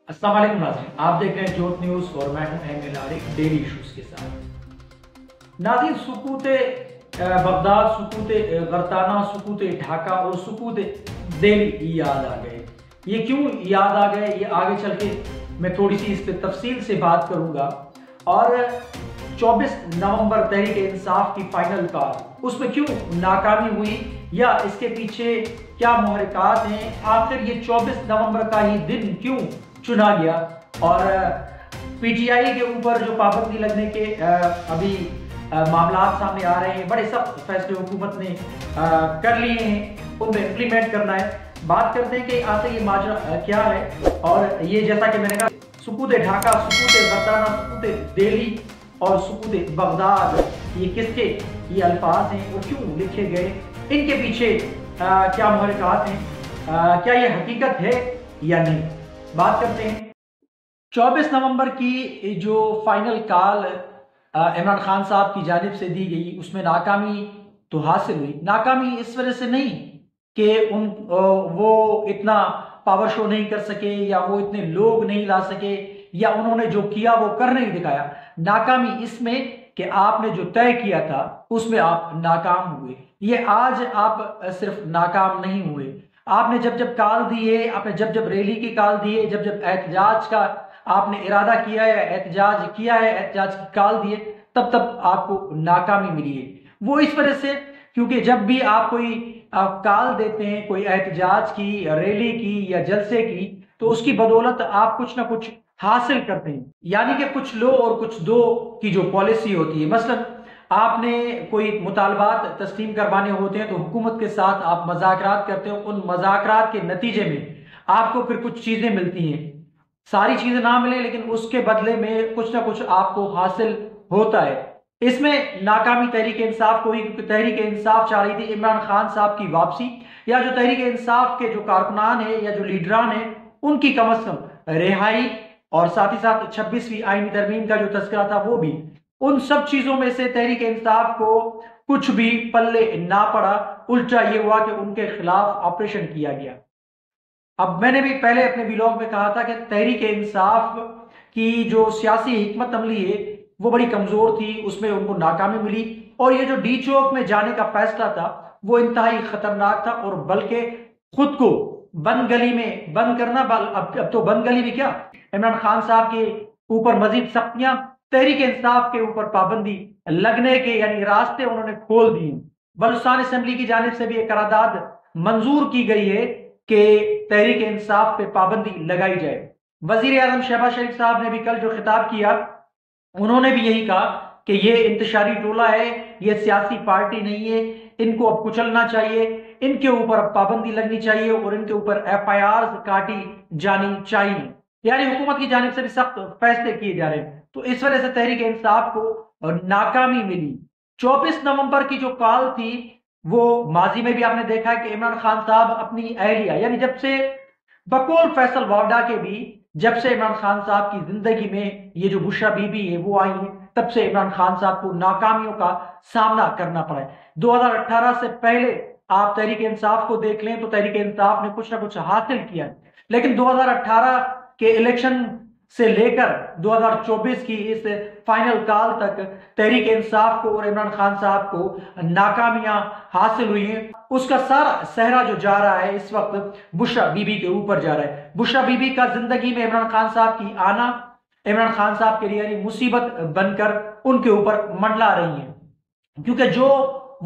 السلام علیکم ناظرین، آپ دیکھ رہے ہیں جوت نیوز اور میں ہوں احمد عارف ڈیلی ایشوز کے ساتھ۔ ناظرین، سکوت بغداد، سکوت غرطانہ، سکوت ڈھاکہ اور سکوت دہلی یاد آ گئے۔ یہ کیوں یاد آ گئے، یہ آگے چل کے میں تھوڑی سی اس پہ تفصیل سے بات کروں گا۔ اور 24 نومبر تحریک انصاف کی فائنل کال، اس میں کیوں ناکامی ہوئی یا اس کے پیچھے کیا محرکات ہیں، آخر یہ 24 نومبر کا ہی دن کیوں چنا گیا، اور پی ٹی آئی کے اوپر جو پابندی لگنے کے ابھی معاملات سامنے آ رہے ہیں، بڑے سخت فیصلے حکومت نے کر لیے ہیں، ان میں امپلیمنٹ کرنا ہے۔ بات کرتے ہیں کہ آخر یہ ماجرا کیا ہے، اور یہ جیسا کہ میں نے کہا سکوت ڈھاکہ، سکوت غرطانہ، سکوت دہلی اور سکوت بغداد، یہ کس کے یہ الفاظ ہیں اور کیوں لکھے گئے، ان کے پیچھے کیا محرکات ہیں، کیا یہ حقیقت ہے یا نہیں، بات کرتے ہیں۔ 24 نومبر کی جو فائنل کال عمران خان صاحب کی جانب سے دی گئی، اس میں ناکامی تو حاصل ہوئی۔ ناکامی اس وجہ سے نہیں کہ وہ اتنا پاور شو نہیں کر سکے یا وہ اتنے لوگ نہیں لا سکے یا انہوں نے جو کیا وہ کر نہیں دکھایا۔ ناکامی اس میں کہ آپ نے جو طے کیا تھا اس میں آپ ناکام ہوئے۔ یہ آج آپ صرف ناکام نہیں ہوئے، آپ نے جب جب کال دی ہے، آپ نے جب جب ریلی کی کال دی ہے، جب جب احتجاج کا آپ نے ارادہ کیا ہے، احتجاج کیا ہے، احتجاج کی کال دی ہے، تب تب آپ کو ناکامی ملی ہے۔ وہ اس وجہ سے کیونکہ جب بھی آپ کوئی کال دیتے ہیں، کوئی احتجاج کی، ریلی کی یا جلسے کی، تو اس کی بدولت آپ کچھ نہ کچھ حاصل کرتے ہیں، یعنی کہ کچھ لو اور کچھ دو کی جو پالیسی ہوتی ہے۔ مثلا آپ نے کوئی مطالبات تسلیم کروانے ہوتے ہیں تو حکومت کے ساتھ آپ مذاکرات کرتے ہیں، ان مذاکرات کے نتیجے میں آپ کو پھر کچھ چیزیں ملتی ہیں، ساری چیزیں نہ ملیں لیکن اس کے بدلے میں کچھ نہ کچھ آپ کو حاصل ہوتا ہے۔ اس میں ناکامی تحریک انصاف کو ہی، کیونکہ تحریک انصاف چاہ رہی تھی عمران خان صاحب کی واپسی، یا جو تحریک انصاف کے جو کارکنان ہیں یا جو لیڈران ہیں ان کی کم از کم رہائی، اور ساتھ ہی ساتھ 26ویں آئینی ترمیم کا جو تذکرہ تھا وہ بھی۔ ان سب چیزوں میں سے تحریک انصاف کو کچھ بھی پلے نہ پڑا، الٹا یہ ہوا کہ ان کے خلاف آپریشن کیا گیا۔ اب میں نے بھی پہلے اپنے ویلاگ میں کہا تھا کہ تحریک انصاف کی جو سیاسی حکمت عملی ہے وہ بڑی کمزور تھی، اس میں ان کو ناکامی ملی، اور یہ جو ڈی چوک میں جانے کا فیصلہ تھا وہ انتہائی خطرناک تھا، اور بلکہ خود کو بند گلی میں بند کرنا، اب تو بند گلی میں کیا، عمران خان صاحب کے اوپر مزید سختیاں، تحریک انصاف کے اوپر پابندی لگنے کے یعنی راستے انہوں نے کھول دیے۔ بلوچستان اسمبلی کی جانب سے بھی ایک قرارداد منظور کی گئی ہے کہ تحریک انصاف پہ پابندی لگائی جائے۔ وزیر اعظم شہباز شریف صاحب نے بھی کل جو خطاب کیا، انہوں نے بھی یہی کہا کہ یہ انتشاری ٹولہ ہے، یہ سیاسی پارٹی نہیں ہے، ان کو اب کچلنا چاہیے، ان کے اوپر اب پابندی لگنی چاہیے اور ان کے اوپر ایف آئی آرز کاٹی جانی چاہیے، یعنی حکومت کی جانب سے بھی سخت فیصلے کیے جا رہے ہیں۔ تو اس وجہ سے تحریک انصاف کو ناکامی ملی۔ 24 نومبر کی جو کال تھی وہ ماضی میں بھی آپ نے دیکھا کہ عمران خان صاحب اپنی اہلیہ، یعنی جب سے بقول فیصل وارڈا کے بھی، جب سے عمران خان صاحب کی زندگی میں یہ جو بشرا بی بی ہے وہ آئی ہیں، تب سے عمران خان صاحب کو ناکامیوں کا سامنا کرنا پڑا ہے۔ 2018 سے پہلے آپ تحریک انصاف کو دیکھ لیں تو تحریک انصاف نے کچھ نہ کچھ حاصل کیا ہے، لیکن 2018 کے الیکشن سے لے کر 2024 کی اس فائنل کال تک تحریک انصاف کو اور عمران خان صاحب کو ناکامیاں حاصل ہوئی ہیں۔ اس کا سارا صحرا جو جا رہا ہے اس وقت بشرا بی بی کے اوپر جا رہا ہے۔ بشرا بی بی کا زندگی میں عمران خان صاحب کی آنا عمران خان صاحب کے لیے یعنی مصیبت بن کر ان کے اوپر منڈلا رہی ہیں، کیونکہ جو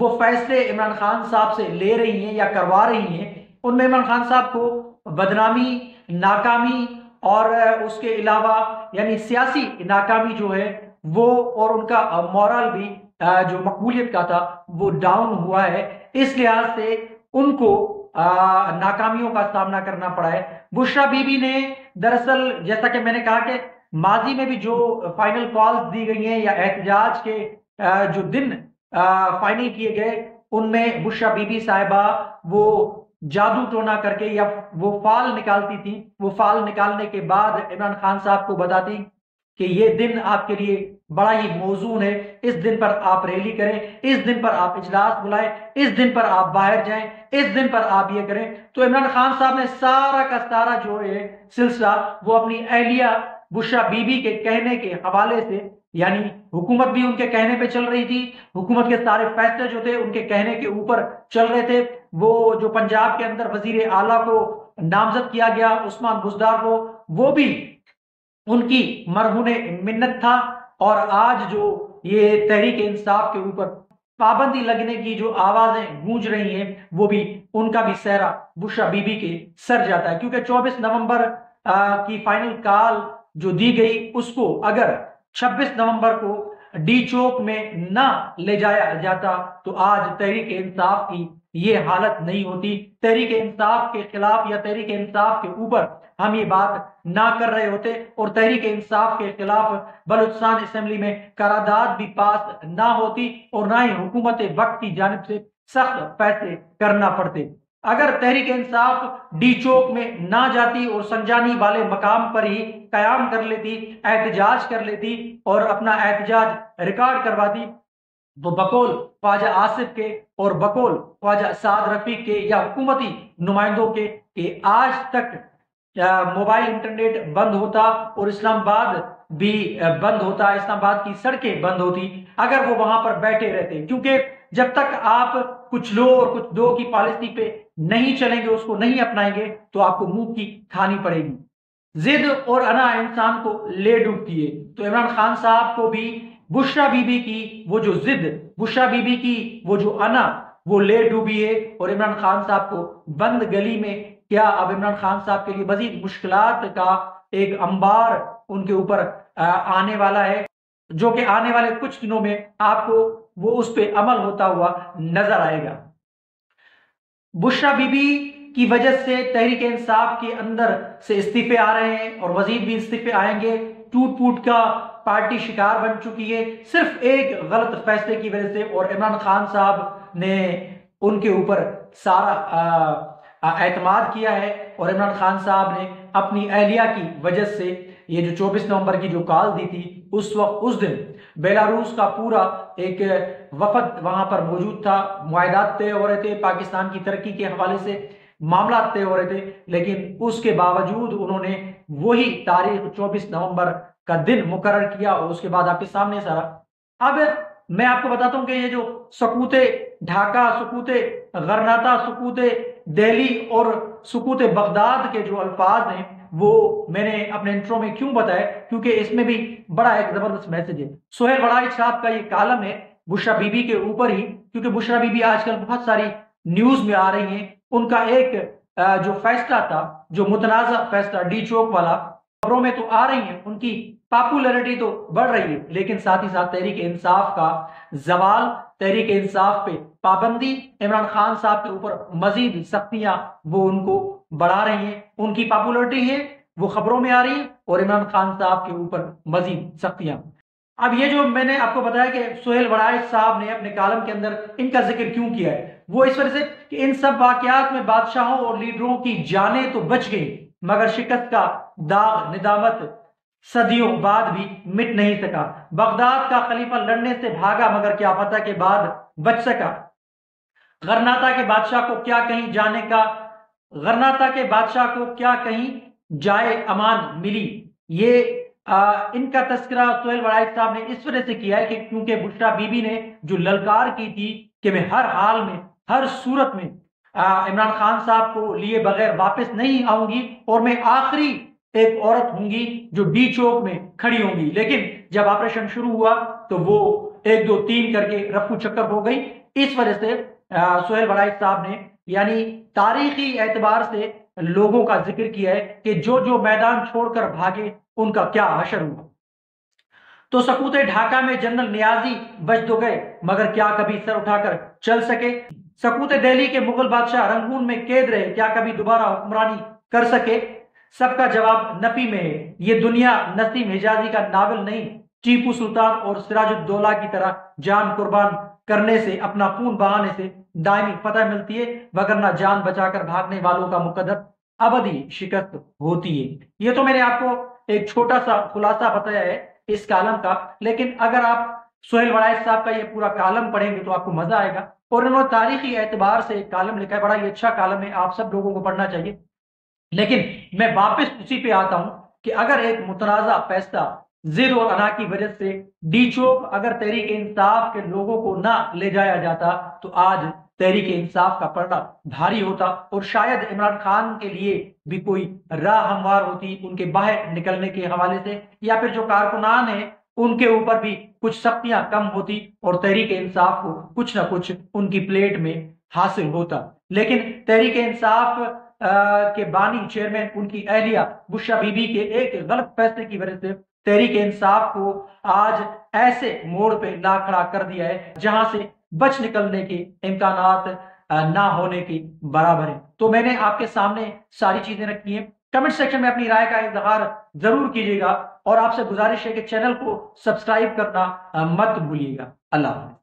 وہ فیصلے عمران خان صاحب سے لے رہی ہیں یا کروا رہی ہیں ان میں عمران خان صاحب کو بدنامی، ناکامی اور اس کے علاوہ یعنی سیاسی ناکامی جو ہے وہ، اور ان کا مورل بھی جو مقبولیت کا تھا وہ ڈاؤن ہوا ہے، اس لحاظ سے ان کو ناکامیوں کا سامنا کرنا پڑا ہے۔ بشرا بی بی نے دراصل جیسا کہ میں نے کہا کہ ماضی میں بھی جو فائنل کالز دی گئی ہیں یا احتجاج کے جو دن فائنل کیے گئے ان میں بشرا بی بی صاحبہ وہ جادو ٹونا کر کے یا وہ فال نکالتی تھی، وہ فال نکالنے کے بعد عمران خان صاحب کو بتاتی کہ یہ دن آپ کے لیے بڑا ہی موزون ہے، اس دن پر آپ ریلی کریں، اس دن پر آپ اجلاس بلائیں، اس دن پر آپ باہر جائیں، اس دن پر آپ یہ کریں۔ تو عمران خان صاحب نے سارا کا سارا جو ہے سلسلہ وہ اپنی اہلیہ بشرا بی بی کے کہنے کے حوالے سے، یعنی حکومت بھی ان کے کہنے پہ چل رہی تھی، حکومت کے سارے فیصلے جو تھے ان کے کہنے کے اوپر چل رہے تھے۔ وہ جو پنجاب کے اندر وزیر اعلیٰ کو نامزد کیا گیا عثمان بزدار کو، وہ بھی ان کی مرہون منت تھا۔ اور آج جو یہ تحریک انصاف کے اوپر پابندی لگنے کی جو آوازیں گونج رہی ہیں، وہ بھی ان کا بھی سہرا بشرا بی بی کے سر جاتا ہے، کیونکہ 24 نومبر کی فائنل کال جو دی گئی، اس کو اگر 26 نومبر کو ڈی چوک میں نہ لے جایا جاتا تو آج تحریک انصاف کی یہ حالت نہیں ہوتی۔ تحریک انصاف کے خلاف یا تحریک انصاف کے اوپر ہم یہ بات نہ کر رہے ہوتے، اور تحریک انصاف کے خلاف بلوچستان اسمبلی میں قرارداد بھی پاس نہ ہوتی، اور نہ ہی حکومت وقت کی جانب سے سخت فیصلے کرنا پڑتے۔ اگر تحریک انصاف ڈی چوک میں نہ جاتی اور سنجانی والے مقام پر ہی قیام کر لیتی، احتجاج کر لیتی اور اپنا احتجاج ریکارڈ کرواتی، تو بقول خواجہ آصف کے اور بقول خواجہ سعد رفیق کے یا حکومتی نمائندوں کے کہ آج تک موبائل انٹرنیٹ بند ہوتا اور اسلام آباد بھی بند ہوتا، اسلام آباد کی سڑکیں بند ہوتی اگر وہ وہاں پر بیٹھے رہتے۔ کیونکہ جب تک آپ کچھ لو اور کچھ دو کی پالیسی پہ نہیں چلیں گے، اس کو نہیں اپنائیں گے، تو آپ کو منہ کی کھانی پڑے گی۔ ضد اور انا انسان کو لے ڈوبتی ہے، تو عمران خان صاحب کو بھی بشرا بی بی کی وہ جو ضد، بشرا بی بی کی وہ جو انا، وہ لے ڈوبی ہے، اور عمران خان صاحب کو بند گلی میں کیا اب عمران خان صاحب کے لیے مزید مشکلات کا ایک انبار ان کے اوپر آنے والا ہے، جو کہ آنے والے کچھ دنوں میں آپ کو وہ اس پہ عمل ہوتا ہوا نظر آئے گا۔ بشرا بی بی کی وجہ سے تحریک انصاف کے اندر سے استعفے آ رہے ہیں، اور مزید بھی استعفے آئیں گے۔ ٹوٹ پوٹ کا پارٹی شکار بن چکی ہے صرف ایک غلط فیصلے کی وجہ سے، اور عمران خان صاحب نے ان کے اوپر سارا اعتماد کیا ہے، اور عمران خان صاحب نے اپنی اہلیہ کی وجہ سے یہ جو 24 نومبر کی جو کال دی تھی، اس وقت اس دن بیلاروس کا پورا ایک وفد وہاں پر موجود تھا، معاہدات طے ہو رہے تھے، پاکستان کی ترقی کے حوالے سے معاملات طے ہو رہے تھے، لیکن اس کے باوجود انہوں نے وہی تاریخ 24 نومبر کا دن مقرر کیا، اور اس کے بعد آپ کے سامنے سارا۔ اب میں آپ کو بتاتا ہوں کہ یہ جو سقوط ڈھاکہ، سقوط غرناطہ، سقوط دہلی اور سقوط بغداد کے جو الفاظ ہیں، وہ میں نے اپنے انٹرو میں کیوں بتایا، کیونکہ اس میں بھی بڑا ایک زبردست میسج ہے۔ سہیل وڑائچ صاحب کا یہ کالم ہے بشرا بی بی کے اوپر ہی، کیونکہ بشرا بی بی آج کل بہت ساری نیوز میں آ رہی ہیں۔ ان کا ایک جو فیصلہ تھا، جو متنازع فیصلہ ڈی چوک والا، خبروں میں تو آ رہی ہیں، ان کی پاپولیرٹی تو بڑھ رہی ہے، لیکن ساتھ ہی ساتھ تحریک انصاف کا زوال، تحریک انصاف پہ پابندی، عمران خان صاحب کے اوپر مزید سختیاں وہ ان کو بڑھا رہی ہیں۔ ان کی پاپولیرٹی ہے وہ خبروں میں آ رہی ہے، اور عمران خان صاحب کے اوپر مزید سختیاں۔ اب یہ جو میں نے آپ کو بتایا کہ سہیل وڑائچ صاحب نے اپنے کالم کے اندر ان کا ذکر کیوں کیا ہے، وہ اس وجہ سے کہ ان سب واقعات میں بادشاہوں اور لیڈروں کی جانیں تو بچ گئیں، مگر شکست کا داغ ندامت صدیوں بعد بھی مٹ نہیں سکا۔ بغداد کا خلیفہ لڑنے سے بھاگا، مگر کیا فتح کے بعد بچ سکا۔ غرناطہ کے بادشاہ کو کیا کہیں جانے کا، غرناطہ کے بادشاہ کو کیا کہیں جائے امان ملی۔ یہ ان کا تذکرہ سہیل وڑائچ صاحب نے اس وجہ سے کیا ہے کہ کیونکہ بشرا بی بی نے جو للکار کی تھی کہ میں ہر حال میں، ہر صورت میں عمران خان صاحب کو لیے بغیر واپس نہیں آؤں گی، اور میں آخری ایک عورت ہوں گی جو ڈی چوک میں کھڑی ہوں گی، لیکن جب آپریشن شروع ہوا تو وہ 1 2 3 کر کے رفو چکر ہو گئی۔ اس وجہ سے سہیل وڑائچ صاحب نے یعنی تاریخی اعتبار سے لوگوں کا ذکر کیا ہے کہ جو جو میدان چھوڑ کر بھاگے ان کا کیا حشر ہوا۔ تو سقوط ڈھاکہ میں جنرل نیازی بچ تو گئے، مگر کیا کبھی سر اٹھا کر چل سکے؟ سقوط دہلی کے مغل بادشاہ رنگون میں قید رہے، کیا کبھی دوبارہ حکمرانی کر سکے؟ سب کا جواب نفی میں ہے۔ یہ دنیا نسیم حجازی کا ناول نہیں، ٹیپو سلطان اور سراج الدولہ کی طرح جان قربان کرنے سے، اپنا خون بہانے سے دائمی فتح ملتی ہے، وگرنہ جان بچا کر بھاگنے والوں کا مقدر ابدی شکست ہوتی ہے۔ یہ تو میں نے آپ کو ایک چھوٹا سا خلاصہ بتایا ہے اس کالم کا، لیکن اگر آپ سہیل وڑائچ صاحب کا یہ پورا کالم پڑھیں گے تو آپ کو مزہ آئے گا، اور انہوں نے تاریخی اعتبار سے ایک کالم لکھا ہے، بڑا یہ اچھا کالم ہے، آپ سب لوگوں کو پڑھنا چاہیے۔ لیکن میں واپس اسی پہ آتا ہوں کہ اگر ایک متنازع فیصلہ ضد اور انا کی وجہ سے ڈی چوک اگر تحریک انصاف کے لوگوں کو نہ لے جایا جاتا تو آج تحریک انصاف کا پردہ بھاری ہوتا، اور شاید عمران خان کے لیے بھی کوئی راہ ہموار ہوتی ان کے باہر نکلنے کے حوالے سے، یا پھر جو کارکنان ہیں ان کے اوپر بھی کچھ سختیاں کم ہوتی اور تحریک انصاف کو کچھ نہ کچھ ان کی پلیٹ میں حاصل ہوتا۔ لیکن تحریک انصاف کے بانی چیئرمین ان کی اہلیہ بشرا بی بی کے ایک غلط فیصلے کی وجہ سے تحریک انصاف کو آج ایسے موڑ پہ لا کھڑا کر دیا ہے جہاں سے بچ نکلنے کے امکانات نہ ہونے کے برابر ہیں۔ تو میں نے آپ کے سامنے ساری چیزیں رکھی ہیں، کمنٹ سیکشن میں اپنی رائے کا اظہار ضرور کیجیے گا، اور آپ سے گزارش ہے کہ چینل کو سبسکرائب کرنا مت بھولیے گا۔ اللہ حافظ۔